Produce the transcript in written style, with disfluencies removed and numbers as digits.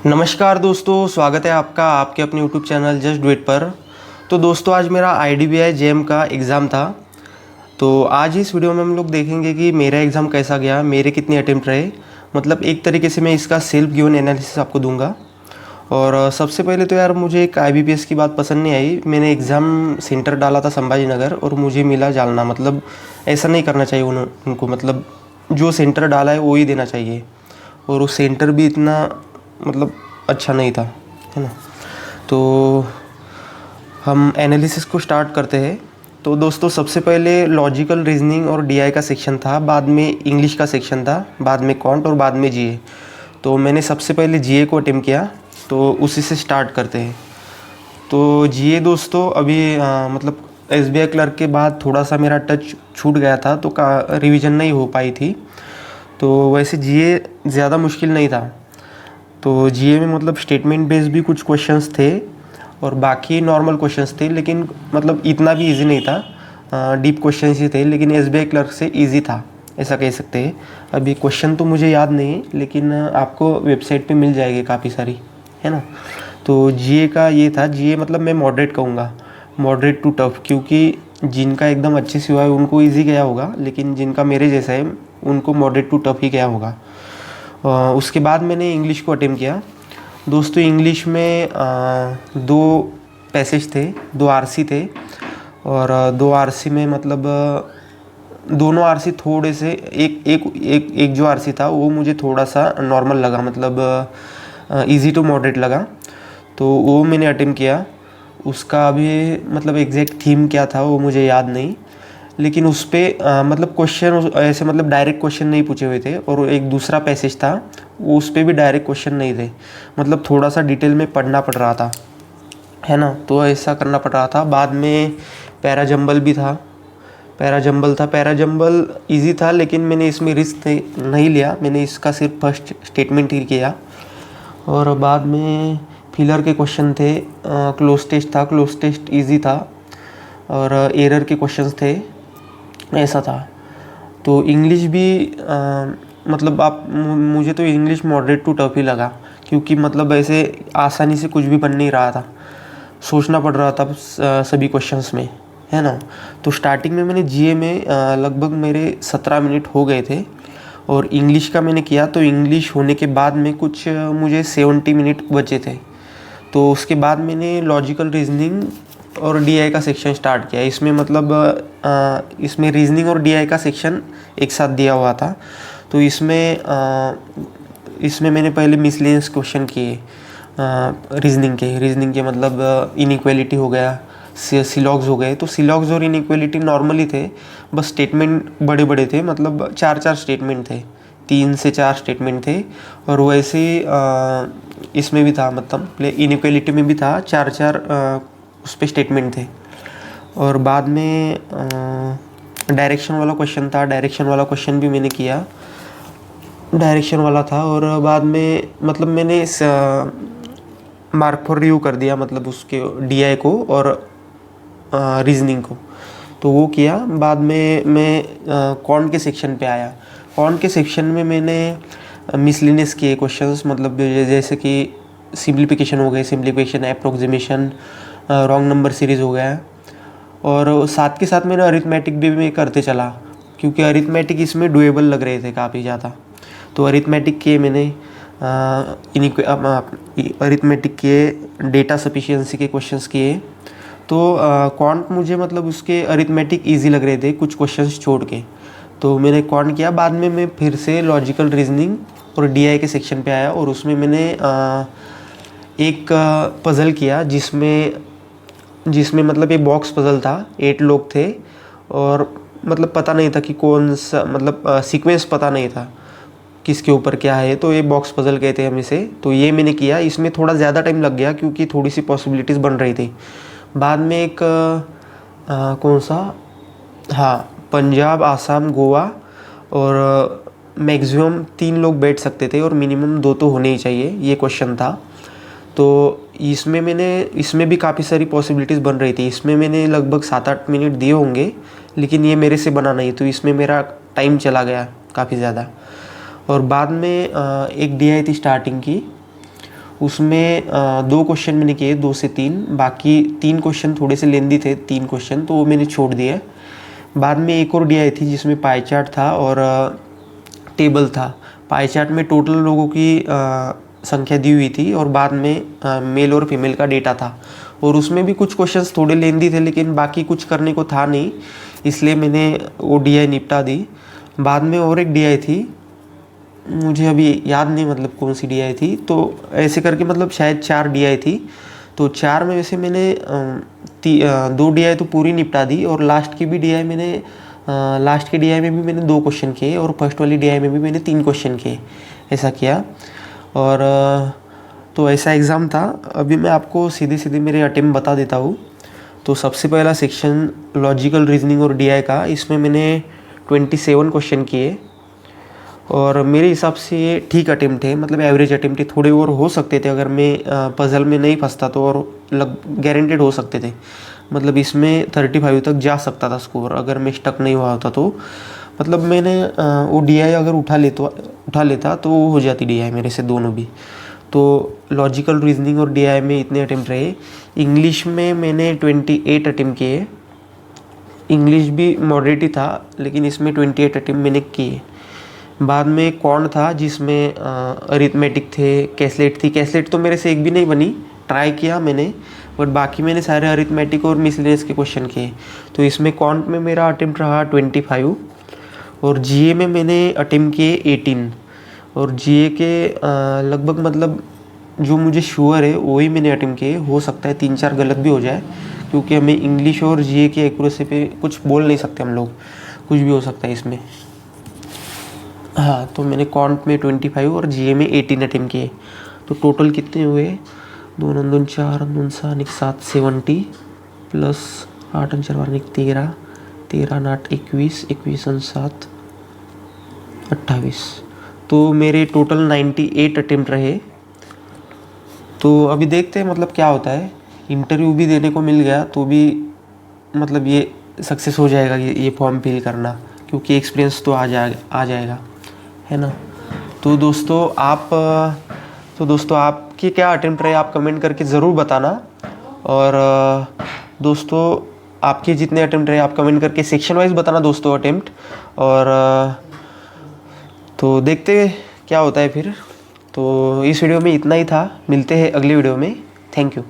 नमस्कार दोस्तों, स्वागत है आपका आपके अपने YouTube channel just do it पर। तो दोस्तों, आज मेरा IDBI जेम का एग्ज़ाम था। तो आज इस वीडियो में हम लोग देखेंगे कि मेरा एग्ज़ाम कैसा गया, मेरे कितने अटेम्प्ट रहे। मतलब एक तरीके से मैं इसका सेल्फ गिवन एनालिसिस आपको दूंगा। और सबसे पहले तो यार मुझे एक IBPS की बात पसंद नहीं आई। मैंने एग्ज़ाम सेंटर डाला था संभाजी नगर और मुझे मिला जालना। मतलब ऐसा नहीं करना चाहिए उनको। मतलब जो सेंटर डाला है वो ही देना चाहिए। और वो सेंटर भी इतना मतलब अच्छा नहीं था, है ना। तो हम एनालिसिस को स्टार्ट करते हैं। तो दोस्तों, सबसे पहले लॉजिकल रीजनिंग और DI का सेक्शन था, बाद में इंग्लिश का सेक्शन था, बाद में क्वांट और बाद में GA। तो मैंने सबसे पहले GA को अटेम्प्ट किया, तो उसी से स्टार्ट करते हैं। तो GA दोस्तों अभी मतलब SBI क्लर्क के बाद थोड़ा सा मेरा टच छूट गया था, तो रिवीजन नहीं हो पाई थी। तो वैसे GA ज़्यादा मुश्किल नहीं था। तो GA में मतलब स्टेटमेंट बेस्ड भी कुछ क्वेश्चंस थे और बाकी नॉर्मल क्वेश्चंस थे, लेकिन मतलब इतना भी इजी नहीं था। डीप क्वेश्चंस ही थे, लेकिन SBI क्लर्क से इजी था, ऐसा कह सकते हैं। अभी क्वेश्चन तो मुझे याद नहीं, लेकिन आपको वेबसाइट पे मिल जाएगी काफ़ी सारी, है ना। तो GA का ये था। GA मतलब मैं मॉडरेट कहूँगा, मॉडरेट टू टफ, क्योंकि जिनका एकदम अच्छे से हुआ है उनको ईजी गया होगा, लेकिन जिनका मेरे जैसा है उनको मॉडरेट टू टफ ही गया होगा। उसके बाद मैंने इंग्लिश को अटेम्प्ट किया। दोस्तों, इंग्लिश में दो पैसेज थे, दो RC थे। और दो RC में मतलब दोनों RC थोड़े से एक जो RC था वो मुझे थोड़ा सा नॉर्मल लगा, मतलब इजी टू मॉडरेट लगा। तो वो मैंने अटेम्प्ट किया। उसका अभी मतलब एग्जैक्ट थीम क्या था वो मुझे याद नहीं, लेकिन उस पर मतलब क्वेश्चन ऐसे मतलब डायरेक्ट क्वेश्चन नहीं पूछे हुए थे। और एक दूसरा पैसेज था, वो उस पर भी डायरेक्ट क्वेश्चन नहीं थे। मतलब थोड़ा सा डिटेल में पढ़ना पड़ रहा था, है ना। तो ऐसा करना पड़ रहा था। बाद में पैरा जंबल भी था, पैरा जंबल ईजी था, लेकिन मैंने इसमें रिस्क नहीं लिया। मैंने इसका सिर्फ फर्स्ट स्टेटमेंट ही किया। और बाद में फिलर के क्वेश्चन थे, क्लोज टेस्ट था, क्लोज टेस्ट ईजी था। और एरर के क्वेश्चंस थे, ऐसा था। तो इंग्लिश भी मतलब मुझे तो इंग्लिश मॉडरेट टू टफ ही लगा, क्योंकि मतलब ऐसे आसानी से कुछ भी बन नहीं रहा था, सोचना पड़ रहा था सभी क्वेश्चंस में, है ना। तो स्टार्टिंग में मैंने GA में लगभग मेरे 17 मिनट हो गए थे। और इंग्लिश का मैंने किया, तो इंग्लिश होने के बाद में कुछ मुझे 70 मिनट बचे थे। तो उसके बाद मैंने लॉजिकल रीजनिंग और DI का सेक्शन स्टार्ट किया। इसमें मतलब इसमें रीजनिंग और DI का सेक्शन एक साथ दिया हुआ था। तो इसमें मैंने पहले मिसलेनियस क्वेश्चन किए रीजनिंग के मतलब इनइक्वालिटी हो गया, सिलॉग्स हो गए। तो सिलॉग्स और इनइक्वालिटी नॉर्मली थे, बस स्टेटमेंट बड़े बड़े थे। मतलब 4 स्टेटमेंट थे, 3 से 4 स्टेटमेंट थे। और वैसे इसमें भी था, मतलब इनइक्वालिटी में भी था, 4 उस पर स्टेटमेंट थे। और बाद में डायरेक्शन वाला क्वेश्चन था, डायरेक्शन वाला क्वेश्चन भी मैंने किया, डायरेक्शन वाला था। और बाद में मतलब मैंने मार्क फॉर रिव्यू कर दिया, मतलब उसके DI को और रीजनिंग को, तो वो किया। बाद में मैं क्वांट के सेक्शन पे आया। क्वांट के सेक्शन में मैंने मिसलिनियस किए क्वेश्चंस, मतलब जैसे कि सिंप्लीफिकेशन हो गए, simplification, approximation, wrong number series हो गया। और साथ के साथ मैंने अरिथमेटिक भी मैं करते चला, क्योंकि अरिथमेटिक इसमें डुएबल लग रहे थे काफ़ी ज़्यादा। तो अरिथमेटिक किए मैंने, अरिथमेटिक किए, डेटा सफिशिएंसी के क्वेश्चंस किए। तो क्वांट मुझे मतलब उसके अरिथमेटिक इजी लग रहे थे, कुछ क्वेश्चंस छोड़ के, तो मैंने क्वांट किया। बाद में मैं फिर से लॉजिकल रीजनिंग और DI के सेक्शन पे आया, और उसमें मैंने एक पज़ल किया जिसमें मतलब एक बॉक्स पज़ल था, 8 लोग थे। और मतलब पता नहीं था कि कौन सा, मतलब सीक्वेंस पता नहीं था किसके ऊपर क्या है, तो ये बॉक्स पज़ल कहते हैं हम इसे। तो ये मैंने किया। इसमें थोड़ा ज़्यादा टाइम लग गया, क्योंकि थोड़ी सी पॉसिबिलिटीज़ बन रही थी। बाद में एक कौन सा, हाँ, पंजाब, आसाम, गोवा, और मैक्सिमम 3 लोग बैठ सकते थे और मिनिमम 2 तो होने ही चाहिए, ये क्वेश्चन था। तो इसमें भी काफ़ी सारी पॉसिबिलिटीज़ बन रही थी। इसमें मैंने लगभग 7-8 मिनट दिए होंगे, लेकिन ये मेरे से बना नहीं, तो इसमें मेरा टाइम चला गया काफ़ी ज़्यादा। और बाद में एक DI थी स्टार्टिंग की, उसमें 2 क्वेश्चन मैंने किए, 2 से 3, बाकी 3 क्वेश्चन थोड़े से लेंदी थे, 3 क्वेश्चन तो वो मैंने छोड़ दिए। बाद में एक और DI थी जिसमें पाई चार्ट था और टेबल था। पाई चार्ट में टोटल लोगों की संख्या दी हुई थी और बाद में मेल और फीमेल का डेटा था, और उसमें भी कुछ क्वेश्चंस थोड़े लेंदी थे, लेकिन बाकी कुछ करने को था नहीं, इसलिए मैंने वो DI निपटा दी। बाद में और एक DI थी, मुझे अभी याद नहीं मतलब कौन सी DI थी, तो ऐसे करके मतलब शायद 4 DI थी। तो 4 में वैसे मैंने 2 DI तो पूरी निपटा दी, और लास्ट की भी DI मैंने लास्ट के DI में भी मैंने 2 क्वेश्चन किए, और फर्स्ट वाली DI में भी मैंने 3 क्वेश्चन किए, ऐसा किया। और तो ऐसा एग्ज़ाम था। अभी मैं आपको सीधे सीधे मेरे अटेम्प्ट बता देता हूँ। तो सबसे पहला सेक्शन लॉजिकल रीजनिंग और DI का, इसमें मैंने 27 क्वेश्चन किए, और मेरे हिसाब से ये ठीक अटेम्प्ट है, मतलब एवरेज अटेम्प्ट है। थोड़े और हो सकते थे अगर मैं पज़ल में नहीं फंसता तो, और गारंटेड हो सकते थे, मतलब इसमें 35 तक जा सकता था स्कोर अगर मैं स्टक नहीं हुआ होता तो। मतलब मैंने वो DI अगर उठा लेता तो वो हो जाती DI मेरे से दोनों भी। तो लॉजिकल रीजनिंग और DI में इतने अटेम्प्ट रहे। इंग्लिश में मैंने 28 अटेम्प्ट किए, इंग्लिश भी मॉडरेट ही था, लेकिन इसमें 28 अटेम्प्ट मैंने किए। बाद में कॉर्न था जिसमें अरिथमेटिक थे, कैसलेट थी। कैसलेट तो मेरे से एक भी नहीं बनी, ट्राई किया मैंने, बट बाकी मैंने सारे अरिथमेटिक और मिसलेनियस के क्वेश्चन किए। तो इसमें कॉन्ट में मेरा अटेम्प्ट रहा 25, और GA में मैंने अटेम्प्ट किए 18, और GA के लगभग मतलब जो मुझे श्योर है वही मैंने अटेम्प्ट किए। हो सकता है 3-4 गलत भी हो जाए, क्योंकि हमें इंग्लिश और GA की एक्यूरेसी पे कुछ बोल नहीं सकते हम लोग, कुछ भी हो सकता है इसमें। हाँ, तो मैंने कॉन्ट में 25 और GA में 18 अटेम्प्ट किए। तो टोटल कितने हुए, 2 2 2 4 2 7 7 70 प्लस 8 4 12 13 13 8 21 21 7 28। तो मेरे टोटल 98 अटेम्प्ट रहे। तो अभी देखते हैं मतलब क्या होता है। इंटरव्यू भी देने को मिल गया तो भी मतलब ये सक्सेस हो जाएगा ये फॉर्म फिल करना, क्योंकि एक्सपीरियंस तो आ जाएगा, है ना। तो दोस्तों आपके क्या अटेम्प्ट रहे आप कमेंट करके ज़रूर बताना। और दोस्तों आपके जितने अटेम्प्ट रहे आप कमेंट करके सेक्शन वाइज बताना दोस्तों अटेम्प्ट। और तो देखते क्या होता है फिर। तो इस वीडियो में इतना ही था, मिलते हैं अगली वीडियो में। Thank you.